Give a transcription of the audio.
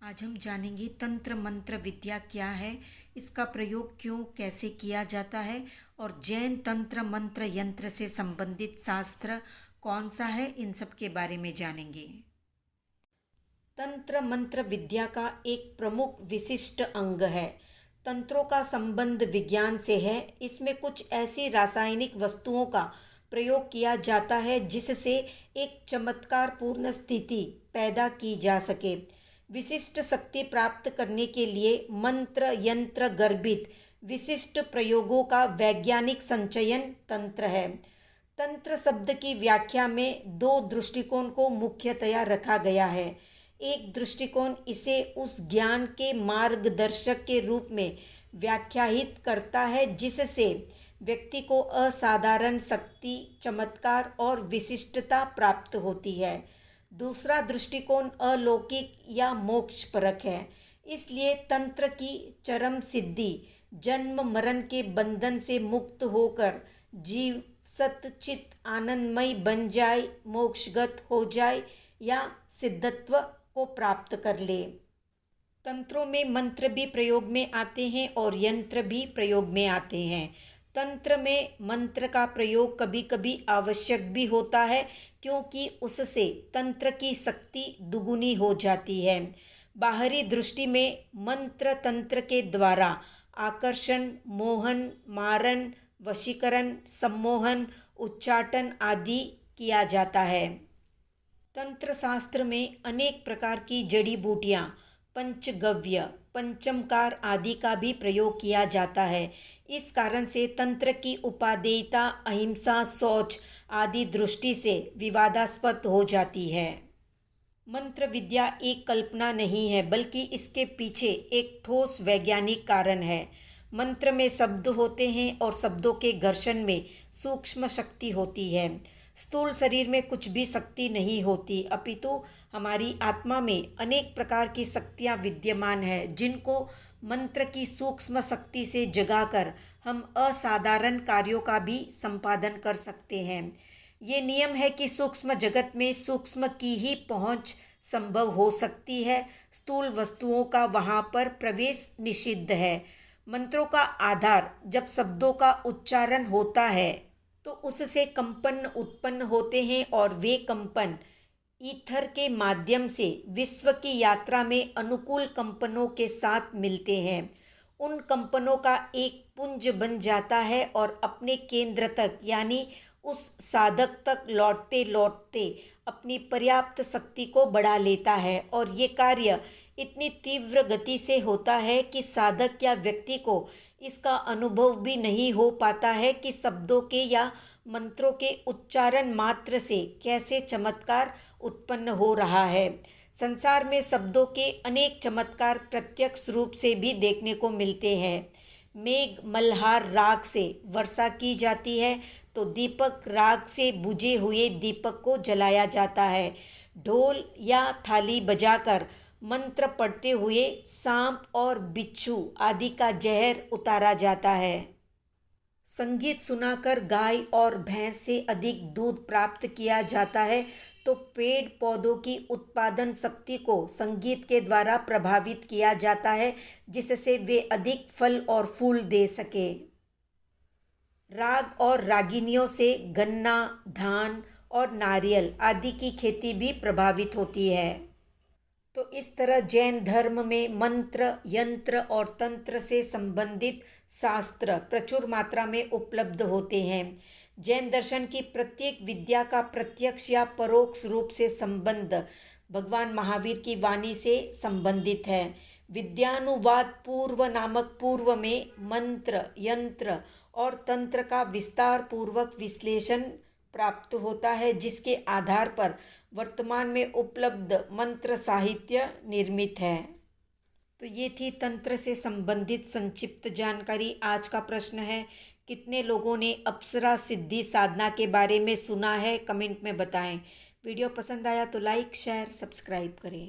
आज हम जानेंगे तंत्र मंत्र विद्या क्या है, इसका प्रयोग क्यों कैसे किया जाता है और जैन तंत्र मंत्र यंत्र से संबंधित शास्त्र कौन सा है, इन सब के बारे में जानेंगे। तंत्र मंत्र विद्या का एक प्रमुख विशिष्ट अंग है। तंत्रों का संबंध विज्ञान से है। इसमें कुछ ऐसी रासायनिक वस्तुओं का प्रयोग किया जाता है जिससे एक चमत्कारपूर्ण स्थिति पैदा की जा सके। विशिष्ट शक्ति प्राप्त करने के लिए मंत्र यंत्र गर्भित विशिष्ट प्रयोगों का वैज्ञानिक संचयन तंत्र है। तंत्र शब्द की व्याख्या में दो दृष्टिकोण को मुख्यतया रखा गया है। एक दृष्टिकोण इसे उस ज्ञान के मार्गदर्शक के रूप में व्याख्यायित करता है जिससे व्यक्ति को असाधारण शक्ति, चमत्कार और विशिष्टता प्राप्त होती है। दूसरा दृष्टिकोण अलौकिक या मोक्षपरक है। इसलिए तंत्र की चरम सिद्धि जन्म मरण के बंधन से मुक्त होकर जीव सतचित आनंदमय बन जाए, मोक्षगत हो जाए या सिद्धत्व को प्राप्त कर ले। तंत्रों में मंत्र भी प्रयोग में आते हैं और यंत्र भी प्रयोग में आते हैं। तंत्र में मंत्र का प्रयोग कभी कभी आवश्यक भी होता है क्योंकि उससे तंत्र की शक्ति दुगुनी हो जाती है। बाहरी दृष्टि में मंत्र तंत्र के द्वारा आकर्षण, मोहन, मारण, वशीकरण, सम्मोहन, उच्चाटन आदि किया जाता है। तंत्र शास्त्र में अनेक प्रकार की जड़ी बूटियाँ, पंचगव्य, पंचमकार आदि का भी प्रयोग किया जाता है। इस कारण से तंत्र की उपादेयता अहिंसा, शौच आदि दृष्टि से विवादास्पद हो जाती है। मंत्र विद्या एक कल्पना नहीं है बल्कि इसके पीछे एक ठोस वैज्ञानिक कारण है। मंत्र में शब्द होते हैं और शब्दों के घर्षण में सूक्ष्म शक्ति होती है। स्थूल शरीर में कुछ भी शक्ति नहीं होती, अपितु हमारी आत्मा में अनेक प्रकार की शक्तियाँ विद्यमान है जिनको मंत्र की सूक्ष्म शक्ति से जगाकर हम असाधारण कार्यों का भी संपादन कर सकते हैं। ये नियम है कि सूक्ष्म जगत में सूक्ष्म की ही पहुँच संभव हो सकती है। स्थूल वस्तुओं का वहाँ पर प्रवेश निषिद्ध है। मंत्रों का आधार जब शब्दों का उच्चारण होता है तो उससे कंपन उत्पन्न होते हैं और वे कंपन ईथर के माध्यम से विश्व की यात्रा में अनुकूल कंपनों के साथ मिलते हैं। उन कंपनों का एक पुंज बन जाता है और अपने केंद्र तक यानी उस साधक तक लौटते लौटते अपनी पर्याप्त शक्ति को बढ़ा लेता है और ये कार्य इतनी तीव्र गति से होता है कि साधक या व्यक्ति को इसका अनुभव भी नहीं हो पाता है कि शब्दों के या मंत्रों के उच्चारण मात्र से कैसे चमत्कार उत्पन्न हो रहा है। संसार में शब्दों के अनेक चमत्कार प्रत्यक्ष रूप से भी देखने को मिलते हैं। मेघ मल्हार राग से वर्षा की जाती है तो दीपक राग से बुझे हुए दीपक को जलाया जाता है। ढोल या थाली बजाकर मंत्र पढ़ते हुए सांप और बिच्छू आदि का जहर उतारा जाता है। संगीत सुनाकर गाय और भैंस से अधिक दूध प्राप्त किया जाता है तो पेड़ पौधों की उत्पादन शक्ति को संगीत के द्वारा प्रभावित किया जाता है जिससे वे अधिक फल और फूल दे सके। राग और रागिनियों से गन्ना, धान और नारियल आदि की खेती भी प्रभावित होती है। तो इस तरह जैन धर्म में मंत्र, यंत्र और तंत्र से संबंधित शास्त्र प्रचुर मात्रा में उपलब्ध होते हैं। जैन दर्शन की प्रत्येक विद्या का प्रत्यक्ष या परोक्ष रूप से संबंध भगवान महावीर की वाणी से संबंधित है। विद्यानुवाद पूर्व नामक पूर्व में मंत्र, यंत्र और तंत्र का विस्तार पूर्वक विश्लेषण प्राप्त होता है जिसके आधार पर वर्तमान में उपलब्ध मंत्र साहित्य निर्मित है। तो ये थी तंत्र से संबंधित संक्षिप्त जानकारी। आज का प्रश्न है, कितने लोगों ने अप्सरा सिद्धि साधना के बारे में सुना है? कमेंट में बताएं। वीडियो पसंद आया तो लाइक, शेयर, सब्सक्राइब करें।